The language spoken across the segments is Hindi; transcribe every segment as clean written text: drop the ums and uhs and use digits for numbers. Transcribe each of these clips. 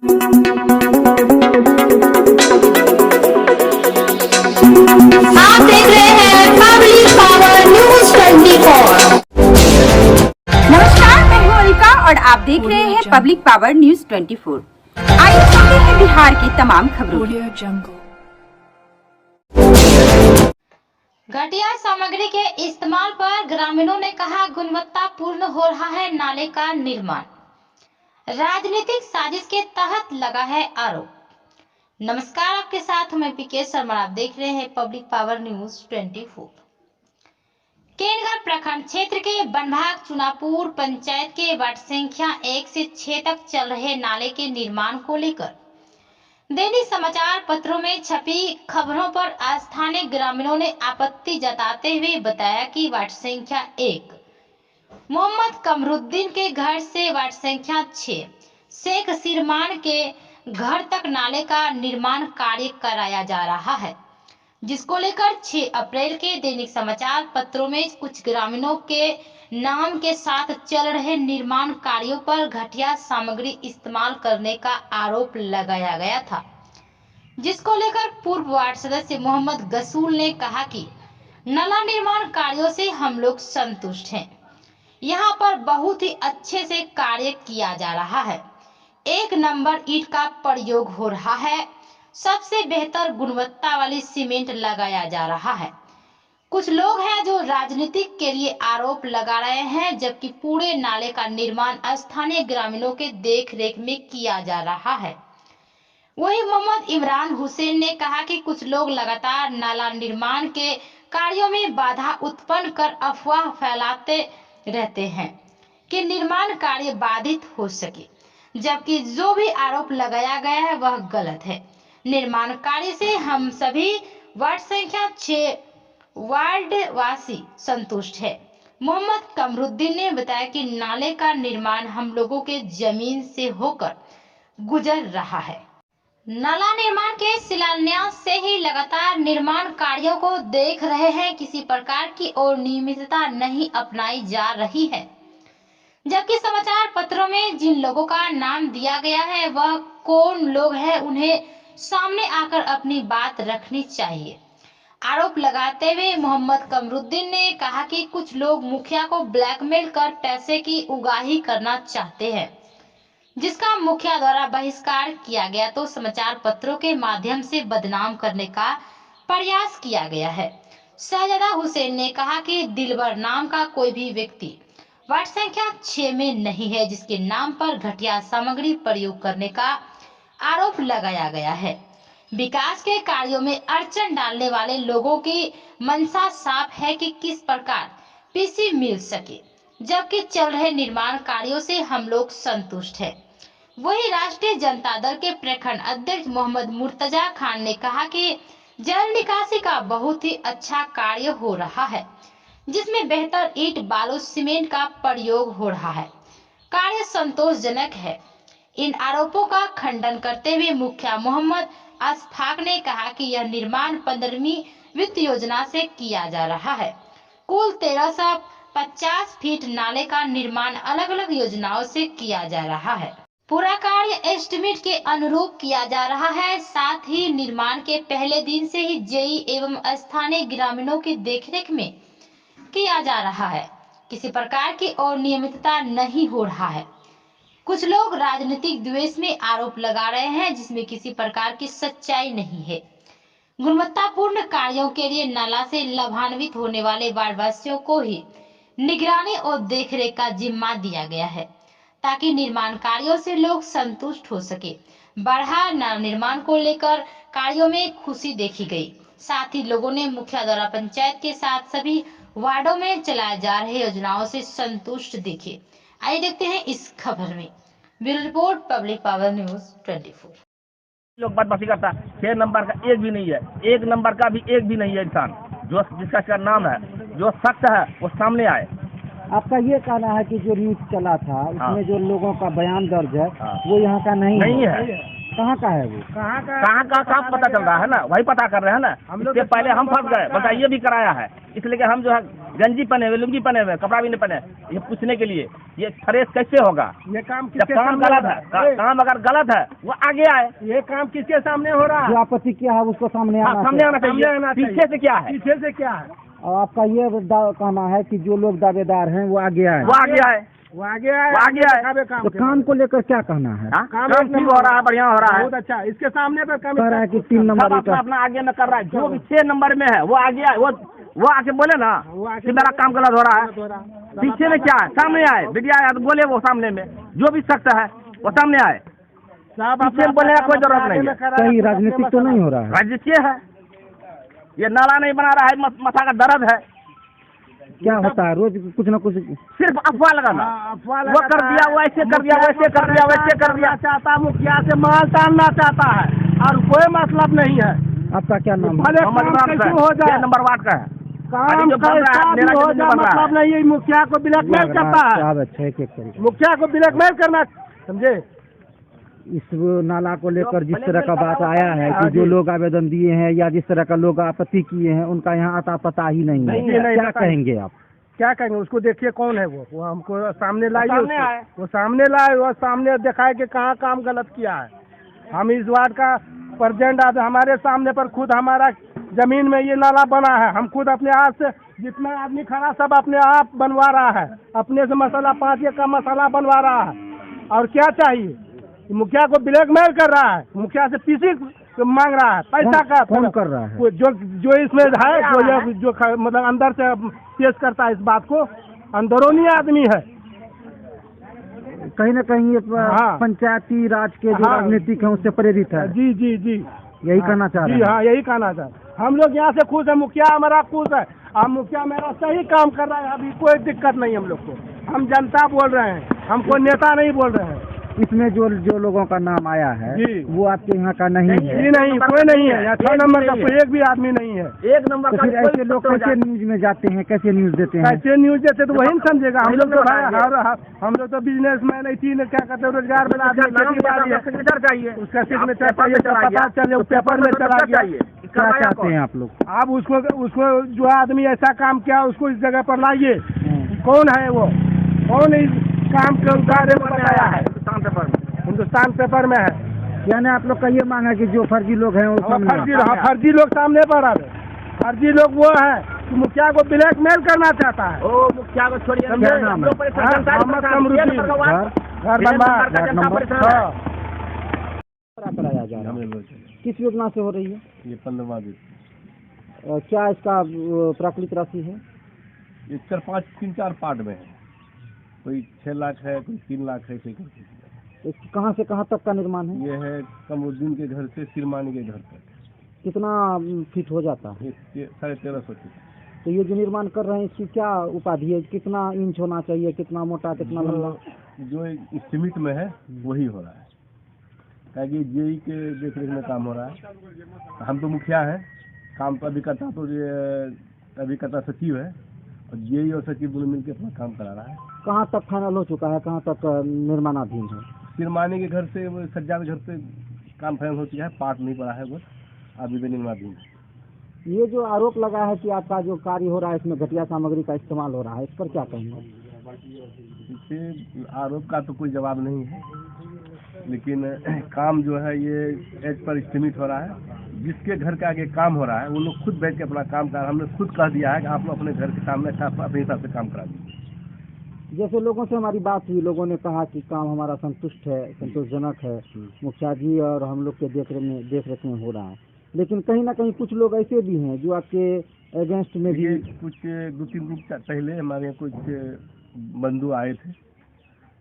आप देख रहे हैं पब्लिक पावर न्यूज 24। नमस्कार, मैं हूं अनिका और आप देख रहे हैं पब्लिक पावर न्यूज 24। आइए सुनते हैं बिहार की तमाम खबरों। घटिया सामग्री के इस्तेमाल पर ग्रामीणों ने कहा गुणवत्तापूर्ण हो रहा है नाले का निर्माण। राजनीतिक साजिश के तहत लगा है आरोप। नमस्कार, आपके साथ मैं पीके शर्मा। आप देख रहे हैं पब्लिक पावर न्यूज 24। केनगर प्रखंड क्षेत्र के बनभाग चुनापुर पंचायत के वार्ड संख्या 1 से 6 तक चल रहे नाले के निर्माण को लेकर दैनिक समाचार पत्रों में छपी खबरों पर स्थानीय ग्रामीणों ने आपत्ति जताते हुए बताया कि वार्ड संख्या 1 मोहम्मद कमरुद्दीन के घर से वार्ड संख्या 6 शेख सिरमान के घर तक नाले का निर्माण कार्य कराया जा रहा है, जिसको लेकर 6 अप्रैल के दैनिक समाचार पत्रों में कुछ ग्रामीणों के नाम के साथ चल रहे निर्माण कार्यों पर घटिया सामग्री इस्तेमाल करने का आरोप लगाया गया था, जिसको लेकर पूर्व वार्ड सदस्य मोहम्मद गसूल ने कहा कि नाला निर्माण कार्यों से हम लोग संतुष्ट हैं। यहाँ पर बहुत ही अच्छे से कार्य किया जा रहा है। 1 नंबर ईंट का प्रयोग हो रहा है। सबसे बेहतर गुणवत्ता वाली सीमेंट लगाया जा रहा है। कुछ लोग हैं जो राजनीतिक के लिए आरोप लगा रहे हैं, जबकि पूरे नाले का निर्माण स्थानीय ग्रामीणों के देखरेख में किया जा रहा है। वहीं मोहम्मद इमरान हुसैन ने कहा कि कुछ लोग लगातार नाला निर्माण के कार्यों में बाधा उत्पन्न कर अफवाह फैलाते रहते हैं कि निर्माण कार्य बाधित हो सके, जबकि जो भी आरोप लगाया गया है वह गलत है। निर्माण कार्य से हम सभी वार्ड संख्या 6 वार्ड वासी संतुष्ट है। मोहम्मद कमरुद्दीन ने बताया कि नाले का निर्माण हम लोगों के जमीन से होकर गुजर रहा है। नाला निर्माण के शिलान्यास से ही लगातार निर्माण कार्यों को देख रहे हैं, किसी प्रकार की और नियमितता नहीं अपनाई जा रही है। जबकि समाचार पत्रों में जिन लोगों का नाम दिया गया है वह कौन लोग हैं, उन्हें सामने आकर अपनी बात रखनी चाहिए। आरोप लगाते हुए मोहम्मद कमरुद्दीन ने कहा कि कुछ लोग मुखिया को ब्लैकमेल कर पैसे की उगाही करना चाहते हैं, जिसका मुखिया द्वारा बहिष्कार किया गया तो समाचार पत्रों के माध्यम से बदनाम करने का प्रयास किया गया है। शहजादा हुसैन ने कहा कि दिलबर नाम का कोई भी व्यक्ति वार्ड संख्या 6 में नहीं है, जिसके नाम पर घटिया सामग्री प्रयोग करने का आरोप लगाया गया है। विकास के कार्यों में अड़चन डालने वाले लोगों की मंशा साफ है कि किस प्रकार पीसी मिल सके, जबकि चल रहे निर्माण कार्यों से हम लोग संतुष्ट हैं। वही राष्ट्रीय जनता दल के प्रखंड अध्यक्ष मोहम्मद मुर्तजा खान ने कहा कि जल निकासी का बहुत ही अच्छा कार्य हो रहा है, जिसमें बेहतर ईंट बालू सीमेंट का प्रयोग हो रहा है। कार्य संतोषजनक है। इन आरोपों का खंडन करते हुए मुखिया मोहम्मद अशफाक ने कहा कि यह निर्माण 15वीं वित्त योजना से किया जा रहा है। कुल 1350 फीट नाले का निर्माण अलग अलग योजनाओं से किया जा रहा है। पूरा कार्य एस्टिमेट के अनुरूप किया जा रहा है। साथ ही निर्माण के पहले दिन से ही जेई एवं स्थानीय ग्रामीणों की देखरेख में किया जा रहा है। किसी प्रकार की अनियमितता नहीं हो रहा है। कुछ लोग राजनीतिक द्वेष में आरोप लगा रहे हैं, जिसमें किसी प्रकार की सच्चाई नहीं है। गुणवत्तापूर्ण कार्यों के लिए नाला से लाभान्वित होने वाले वार्डवासियों को ही निगरानी और देखरेख का जिम्मा दिया गया है, ताकि निर्माण कार्यों से लोग संतुष्ट हो सके। बढ़ा नाला निर्माण को लेकर कार्यों में खुशी देखी गई। साथ ही लोगों ने मुखिया द्वारा पंचायत के साथ सभी वार्डों में चलाए जा रहे योजनाओं से संतुष्ट दिखे। आइए देखते हैं इस खबर में। Bureau report, public power news 24। लोग बदमाशी करता है। 6 नंबर का एक भी नहीं है, 1 नंबर का भी एक भी नहीं है इंसान। जो जिसका नाम है, जो शख्स है वो सामने आए। आपका ये कहना है कि जो न्यूज चला था उसमें जो लोगों का बयान दर्ज है वो यहाँ का नहीं है। कहाँ का है वो? कहाँ का काम पता चल रहा है ना, वही पता कर रहे हैं ना। इससे पहले हम फंस गए, बता ये भी कराया है, इसलिए कि हम जो है गंजी पहने हुए, लुंगी पहने हुए, कपड़ा भी नहीं पहने, ये पूछने के लिए ये फ्रेश कैसे होगा? ये काम जब काम गलत है, काम अगर गलत है वो आगे आए। ये काम किसके सामने हो रहा है? जो आपत्ति किया है उसको सामने सामने आना चाहिए। पीछे से क्या है? पीछे से क्या है? और आपका ये कहना है कि जो लोग दावेदार हैं वो आगे आए, वो आगे आए। तो काम को लेकर क्या कहना है? काम ठीक हो रहा है, बढ़िया हो रहा है, बहुत अच्छा। इसके सामने पर काम कह रहा है कि 3 नंबर अपना आगे में कर रहा है, जो भी 6 नंबर में है वो आगे आए, वो आके बोले ना कि मेरा काम गलत हो रहा है। पीछे में क्या है? सामने आए, मीडिया आया तो बोले, वो सामने में जो भी सख्त है वो सामने आए। पीछे बोलने का कोई जरूरत नहीं है। कहीं राजनीतिक तो नहीं हो रहा है? राजनीति है, ये नाला नहीं बना रहा है, माथा का दर्द है। क्या होता है रोज कुछ न कुछ सिर्फ अफवाह लगाना, वो कर दिया, वो ऐसे कर दिया, वैसे कर दिया, वैसे कर दिया चाहता, मुखिया से माल तानना चाहता है और कोई मतलब नहीं है। आपका क्या नाम है? हो जाए नंबर वार्ड का है, काम हो जाए मतलब नहीं है। मुखिया को ब्लैकमेल करता है, मुखिया को ब्लैकमेल करना, समझे? इस नाला को लेकर जिस तरह का बात आया है कि जो लोग आवेदन दिए हैं या जिस तरह का लोग आपत्ति किए हैं उनका यहाँ आता पता ही नहीं है, क्या कहेंगे आप? क्या कहेंगे? उसको देखिए कौन है वो हमको सामने लाइए, वो सामने लाए, वो सामने दिखाए कि कहाँ काम गलत किया है। हम इस वार्ड का प्रेसिडेंट हमारे सामने पर खुद हमारा जमीन में ये नाला बना है, हम खुद अपने हाथ से जितना आदमी खड़ा सब अपने आप बनवा रहा है, अपने से मसाला 5 का मसाला बनवा रहा है। और क्या चाहिए? मुखिया को ब्लैकमेल कर रहा है, मुखिया से पीसी मांग रहा है, पैसा का कौन कर रहा है? जो इसमें है, जो मतलब अंदर से पेश करता है इस बात को, अंदरूनी आदमी है। कहीं न कहीं ये पंचायती राज के जो राजनीतिक है उससे प्रेरित है। जी जी जी, यही कहना चाह रहे हैं? हाँ, यही कहना चाह रहे हैं। हम लोग यहाँ से खुश है, मुखिया हमारा खुश है, अब मुखिया मेरा सही काम कर रहा है, अभी कोई दिक्कत नहीं हम लोग को। हम जनता बोल रहे हैं, हमको नेता नहीं बोल रहे हैं। इसमें जो लोगों का नाम आया है वो आपके यहाँ का नहीं है? जी नहीं, कोई नहीं है यहाँ, 6 नंबर का कोई एक भी आदमी नहीं है। 1 नंबर तो फिर ऐसे लोग कैसे न्यूज में जाते हैं, कैसे न्यूज देते हैं? कैसे न्यूज देते तो वही समझेगा। हम लोग तो हम लोग तो बिजनेसमैन है, क्या कहते हैं, रोजगार बना सिग्नेचर चाहिए, उसका सिग्नेचर चाहिए, पता चले पेपर में चला गया। क्या चाहते हैं आप लोग? आप उसको जो आदमी ऐसा काम किया उसको इस जगह पर लाइए। कौन है वो? कौन इस काम के बारे में बताया है? हिंदुस्तान पेपर में है। यानी आप लोग का ये मांग है कि जो फर्जी लोग हैं वो फर्जी लोग सामने पर आ रहे। फर्जी लोग वो है कि मुखिया को ब्लैकमेल करना चाहता है। ओ मुखिया को छोड़िए, घर कराया जा रहा है। किस योजना से हो रही है ये? 15वां दिन। क्या इसका प्राकृतिक राशि है? ये 3-4 पार्ट में है, कोई 6 लाख है, कोई 3 लाख है, कोई करके। कहाँ से कहाँ तक का निर्माण है? ये है कमरुद्दीन के घर से सिरमानी के घर तक। कितना फीट हो जाता है? 1350 फीट। तो ये जो निर्माण कर रहे हैं इसकी क्या उपाधि है? कितना इंच होना चाहिए, कितना मोटा, कितना लंबा? जो एस्टिमेट में है वही हो रहा है, ताकि जेई के देख रेख में काम हो रहा है। हम तो मुखिया हैं, काम तो अभी करता सचिव है, और जेई और सचिव दोनों मिलकर अपना काम करा रहा है। कहाँ तक फाइनल हो चुका है, कहाँ तक निर्माणाधीन है? सिरमानी के घर से, सज्जा के घर से काम फाइनल हो चुका है, पार्ट नहीं पड़ा है, वो अभी भी निर्माणाधीन है। ये जो आरोप लगा है कि आपका जो कार्य हो रहा है इसमें घटिया सामग्री का इस्तेमाल हो रहा है, इस पर क्या कहेंगे? इसे आरोप का तो कोई जवाब नहीं है, लेकिन काम जो है ये एज पर एस्टिमेट हो रहा है। जिसके घर के आगे काम हो रहा है वो लोग खुद बैठ के अपना काम कर, हमने खुद कह दिया है कि आप लोग अपने घर के सामने अपने हिसाब से काम करा दीजिए। जैसे लोगों से हमारी बात हुई, लोगों ने कहा कि काम हमारा संतुष्ट है, संतोषजनक है, मुखिया जी और हम लोग के देख रेख में हो रहा है, लेकिन कहीं ना कहीं कुछ लोग ऐसे भी हैं जो आपके अगेंस्ट में भी। कुछ 2-3 दिन पहले हमारे यहाँ कुछ बंधु आए थे,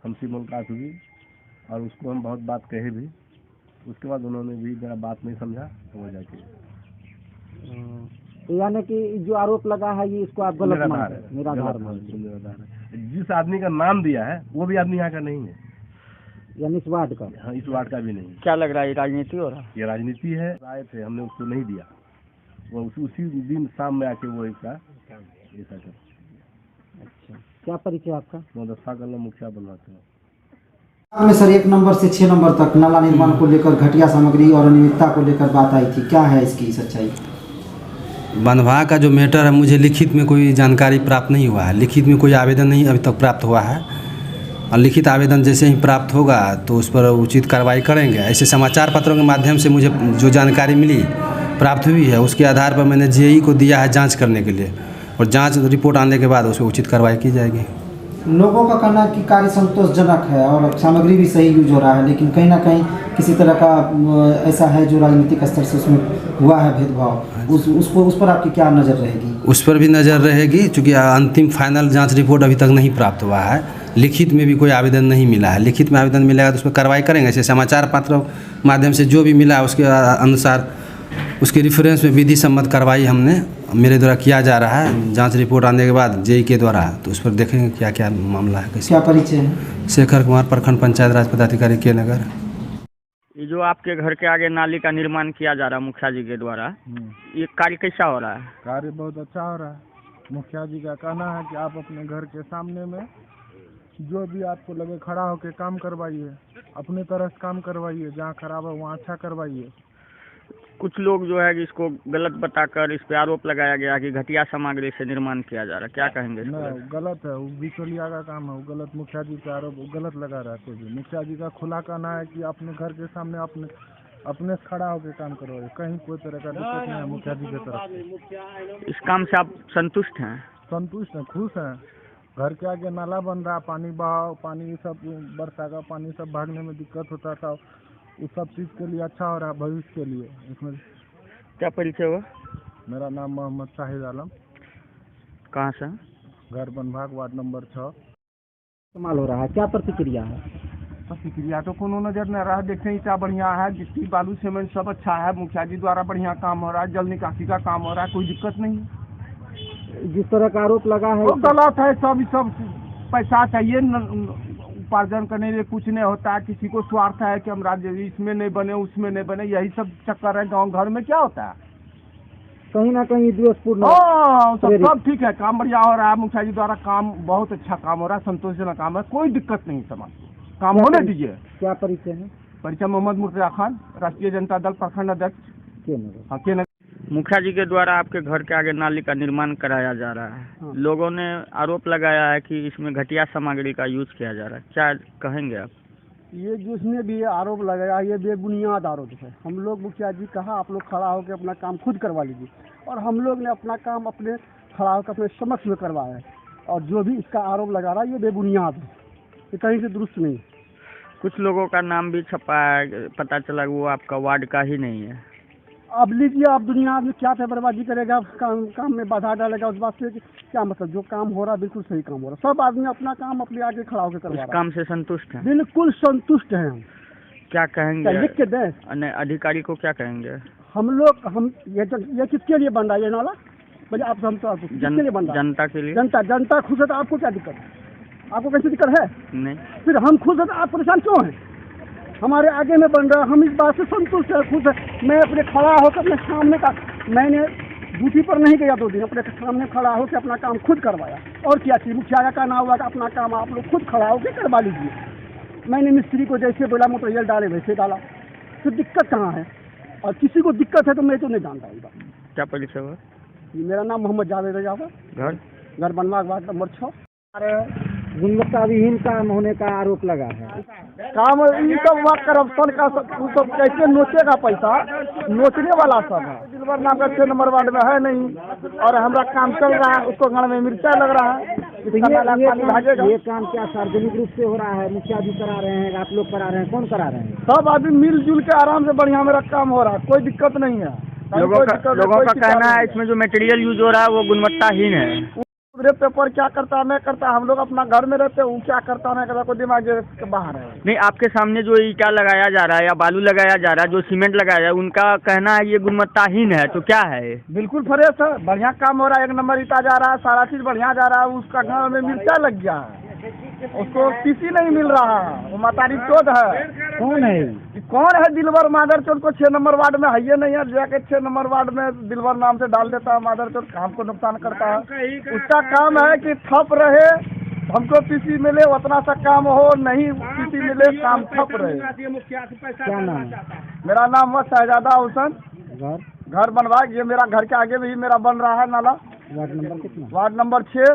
हमसे मुलाकात हुई और उसको हम बहुत बात कहे भी, उसके बाद उन्होंने भी मेरा बात नहीं समझा तो वो जाके। यानी कि जो आरोप लगा है ये इसको आप गलत मानते हैं? निराधार मानते हैं। जिस आदमी का नाम दिया है वो भी आदमी यहाँ का नहीं है, यानी इस वार्ड का? हाँ, इस वार्ड का भी नहीं। क्या लग रहा है, राजनीति हो रहा है? ये राजनीति है। आए थे, हमने उसको नहीं दिया, वो उसी दिन शाम में आके वो ऐसा कर। अच्छा, क्या परिचय आपका? मोहम्मद मुखिया बनवाते हैं। में सर 1 नंबर से 6 नंबर तक नाला निर्माण को लेकर घटिया सामग्री और अनियमितता को लेकर बात आई थी, क्या है इसकी सच्चाई? वन विभाग का जो मैटर है, मुझे लिखित में कोई जानकारी प्राप्त नहीं हुआ है। लिखित में कोई आवेदन नहीं अभी तक प्राप्त हुआ है, और लिखित आवेदन जैसे ही प्राप्त होगा तो उस पर उचित कार्रवाई करेंगे। ऐसे समाचार पत्रों के माध्यम से मुझे जो जानकारी मिली प्राप्त हुई है, उसके आधार पर मैंने जेई को दिया है जांच करने के लिए, और जांच रिपोर्ट आने के बाद उस पर उचित कार्रवाई की जाएगी। लोगों का कहना है कि कार्य संतोषजनक है और सामग्री भी सही यूज हो रहा है, लेकिन कहीं ना कहीं किसी तरह का ऐसा है जो राजनीतिक स्तर से उसमें हुआ है भेदभाव, उस पर आपकी क्या नज़र रहेगी? उस पर भी नज़र रहेगी, चूँकि अंतिम फाइनल जांच रिपोर्ट अभी तक नहीं प्राप्त हुआ है। लिखित में भी कोई आवेदन नहीं मिला है। लिखित में आवेदन मिलेगा तो उस पर कार्रवाई करेंगे। ऐसे समाचार पत्रों माध्यम से जो भी मिला है उसके अनुसार उसके रेफरेंस में विधि सम्मत कार्रवाई हमने मेरे द्वारा किया जा रहा है। जांच रिपोर्ट आने के बाद जेई के द्वारा तो उस पर देखेंगे क्या क्या मामला है। कैसे क्या परिचय है? शेखर कुमार, प्रखंड पंचायत राज पदाधिकारी के नगर। ये जो आपके घर के आगे नाली का निर्माण किया जा रहा है मुखिया जी के द्वारा, ये कार्य कैसा हो रहा है? कार्य बहुत अच्छा हो रहा है। मुखिया जी का कहना है कि आप अपने घर के सामने में जो भी आपको लगे खड़ा होकर काम करवाइए, अपने तरह से काम करवाइए, जहाँ खराब है वहाँ अच्छा करवाइए। कुछ लोग जो है कि इसको गलत बताकर इस पे आरोप लगाया गया कि घटिया सामग्री से निर्माण किया जा रहा है, क्या कहेंगे इस पर? गलत है, वो बिचौलिया का काम है, वो गलत। मुखिया जी का आरोप गलत लगा रहा है कोई भी। मुखिया जी का खुला कहना है कि अपने घर के सामने अपने खड़ा होकर काम करवाइए, कहीं कोई तरह का दिक्कत नहीं है मुखिया जी की तरफ से। इस काम से आप संतुष्ट हैं? संतुष्ट हैं, खुश हैं। घर के आगे नाला बन रहा, पानी बहाव, पानी सब बरसा का पानी सब भागने में दिक्कत होता था, उस सब चीज़ के लिए अच्छा हो रहा है भविष्य के लिए। इसमें क्या परिचय हुआ? मेरा नाम मोहम्मद शाहिद आलम। कहाँ से? घर बनभाग, वार्ड नंबर 6। इस्तेमाल हो रहा है, क्या प्रतिक्रिया है? प्रतिक्रिया तो कोनो नजर न रहा, देखने इतना बढ़िया है, गिट्टी बालू सीमेंट सब अच्छा है। मुखिया जी द्वारा बढ़िया काम हो रहा है, जल निकासी का काम हो रहा है, कोई दिक्कत नहीं है। जिस तरह का आरोप लगा है वो गलत है। सब पैसा चाहिए, उपार्जन करने के लिए कुछ नहीं होता है। किसी को स्वार्थ है कि हम राज्य इसमें नहीं बने उसमें नहीं बने, यही सब चक्कर है। गांव घर में क्या होता है, कहीं ना कहीं द्वेषपूर्ण। सब ठीक है, काम बढ़िया हो रहा है। मुखिया जी द्वारा काम बहुत अच्छा काम हो रहा है, संतोषजनक काम है, कोई दिक्कत नहीं समाज को, काम होने दीजिए। क्या परिचय है? परिचय मोहम्मद मुर्तजा खान, राष्ट्रीय जनता दल प्रखंड अध्यक्ष के नगर। मुखिया जी के द्वारा आपके घर के आगे नाली का निर्माण कराया जा रहा है। लोगों ने आरोप लगाया है कि इसमें घटिया सामग्री का यूज किया जा रहा है, क्या कहेंगे आप? ये जिसने भी आरोप लगाया ये बेबुनियाद आरोप है। हम लोग मुखिया जी कहा आप लोग खड़ा होकर अपना काम खुद करवा लीजिए, और हम लोग ने अपना काम अपने खड़ा होकर अपने समक्ष में करवाया है। और जो भी इसका आरोप लगा रहा है ये बेबुनियाद है, ये कहीं से दुरुस्त नहीं। कुछ लोगों का नाम भी छपा है, पता चला वो आपका वार्ड का ही नहीं है। अब लीजिए, आप दुनिया में क्या बर्बादी करेगा, काम में बाधा डालेगा, उस बात से क्या मतलब? जो काम हो रहा है बिल्कुल सही काम हो रहा है। सब आदमी अपना काम अपने आगे खड़ा होकर करवा रहा है। काम से संतुष्ट हैं? बिल्कुल संतुष्ट हैं हम। क्या कहेंगे? लिख के दें अधिकारी को, क्या कहेंगे? हम ये किसके लिए बन रहा है ये नाला? भैया आप किसके लिए बन रहा है? जनता के लिए। जनता खुश है तो आपको क्या दिक्कत है? आपको कैसी दिक्कत है? नहीं। फिर हम खुश है तो आप परेशान क्यों हैं? हमारे आगे में बन रहा है, हम इस बात से संतुष्ट है, खुश है। मैं अपने खड़ा होकर अपने सामने का, मैंने ड्यूटी पर नहीं गया 2 दिन, अपने सामने खड़ा होकर अपना काम खुद करवाया। और क्या चाहिए? मुखिया का ना हुआ कि अपना काम आप लोग खुद खड़ा होकर करवा लीजिए। मैंने मिस्त्री को जैसे बोला मटेरियल डाले वैसे डाला, तो दिक्कत कहाँ है? और किसी को दिक्कत है तो मैं तो नहीं जानता हूँ। क्या परिचय हुआ? मेरा नाम मोहम्मद जावेद रजा, घर बनवाग, वार्ड नंबर 6। गुणवत्ता विहीन काम होने का आरोप लगा है। काम ये सब हुआ करप्शन का, सब कैसे नोचेगा पैसा, नोचने वाला सब है। दिलवर नाम का 6 नंबर वार्ड में है नहीं, और हमारा काम चल रहा है, उसको गाँव में मिर्चा लग रहा है। ये काम क्या सार्वजनिक रूप से हो रहा है? मुखिया जी करा रहे हैं, आप लोग करा रहे हैं, कौन करा रहे हैं? सब आदमी मिलजुल के आराम से बढ़िया मेरा काम हो रहा है, कोई दिक्कत नहीं है। लोगों का कहना है इसमें जो मटेरियल यूज हो रहा है वो गुणवत्ताहीन है। पेपर क्या करता नहीं करता, हम लोग अपना घर में रहते हैं, वो क्या करता नहीं करता, कोई दिमाग के बाहर है। नहीं, आपके सामने जो ईटा लगाया जा रहा है या बालू लगाया जा रहा है, जो सीमेंट लगाया जा रहा है, उनका कहना है ये गुणवत्ताहीन है, तो क्या है? बिल्कुल फ्रेश है, बढ़िया काम हो रहा है, 1 नंबर ईटा जा रहा है, सारा चीज बढ़िया जा रहा है। उसका गाँव में मिर्चा लग गया है, उसको किसी नहीं मिल रहा है, वो मातारी चोद है। कौन है? कौन है? दिलवर मादर चोद को 6 नंबर वार्ड में है ये नहीं है, जाके 6 नंबर वार्ड में दिलवर नाम से डाल देता है मादर चोद, काम को नुकसान करता है। उसका काम है कि ठप रहे, हमको पीसी मिले उतना सा काम हो, नहीं पीसी मिले काम ठप रहे। क्या नाम है? मेरा नाम है शहजादा हुसैन। घर घर बनवा ये मेरा घर के आगे भी मेरा बन रहा है नाला। वार्ड नंबर कितना? Ward number 6।